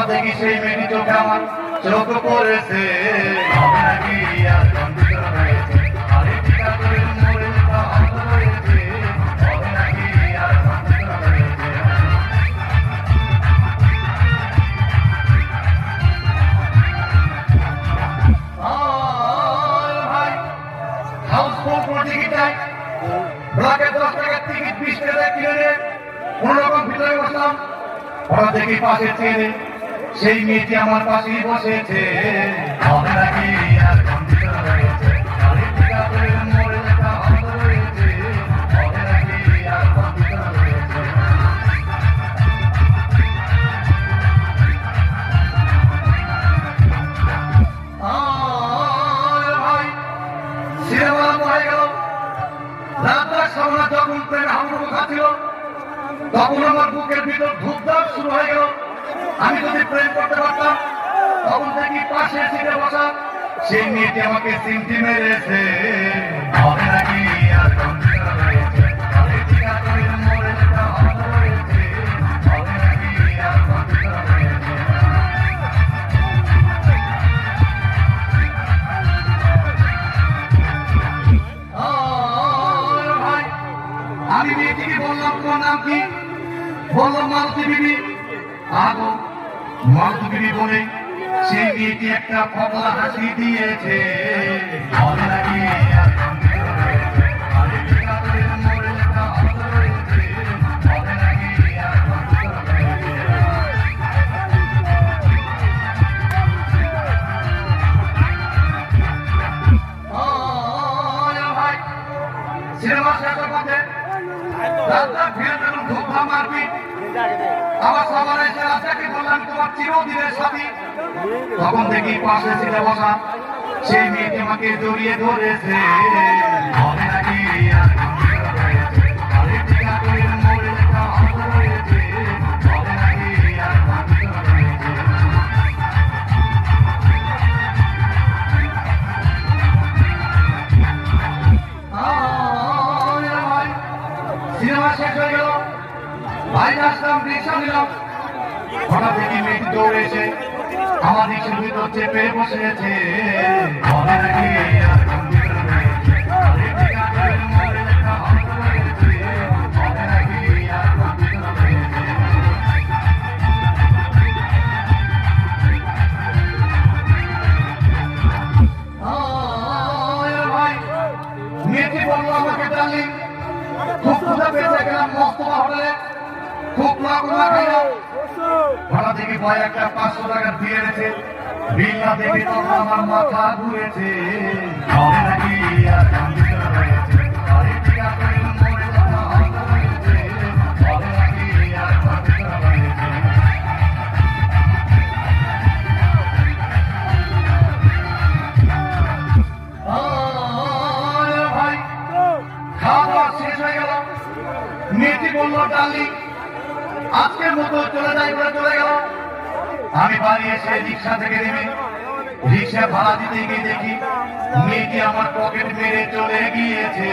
দেখি সেই মেয়েটি চোখে আমার চোখ পড়েছে দেখি পাশে চেনে সেই মেয়েটি আমার পাশেই বসেছে তখন আমার বুকের ভিতর ধূপধাপ শুরু হয়ে গেল। আমি যদি প্রেম করতে পারতাম তখন দেখি পাশে সিটে বসা সেই মেয়েটি আমাকে চিমটি মেরেছে আমি মেয়েটিকে বললাম তোমার নাম কি? বললাম মালতী বিবি। আগো মালতী বিবি বলে সেই মেয়েটি একটা ফকলা হাসি দিয়েছে। সিনেমা শেষের পথে রাস্তা ফিরে যখন ধোপা মারবি আবার সবার এসে রাস্তাকে বললাম তোমার চিরদিনের সাথী। তখন দেখি পাশে ছিল বসা সেই মেয়েটি আমাকে জড়িয়ে ধরেছে। সিনেমা শেষ হয়ে গেল, বাইরে আসলাম, রিক্সা নিলাম। হঠাৎ দেখি মেয়েটি দৌড়ে এসে আমার রিক্সার ভিতর চেপে বসেছে। মেয়েটি বললো আমাকে ডার্লিং খুব ক্ষুধা পেয়েছে, গেলাম মস্তমা হোটেলে খুব লাগলা খাইলাম। ভাড়া থেকে ভয় একটা 500 টাকা দিয়ে এনেছে। বিল না দেখে তখন আমার মাথা ঘুরেছে। মেয়েটি বলল ডার্লিং আজকের মতো চলে যাই বলে চলে গেল। আমি বাড়ি এসে রিক্সা থেকে নেমে রিক্সা ভাড়া দিতে গিয়ে দেখি মেয়েটি আমার পকেট মেরে চলে গিয়েছে।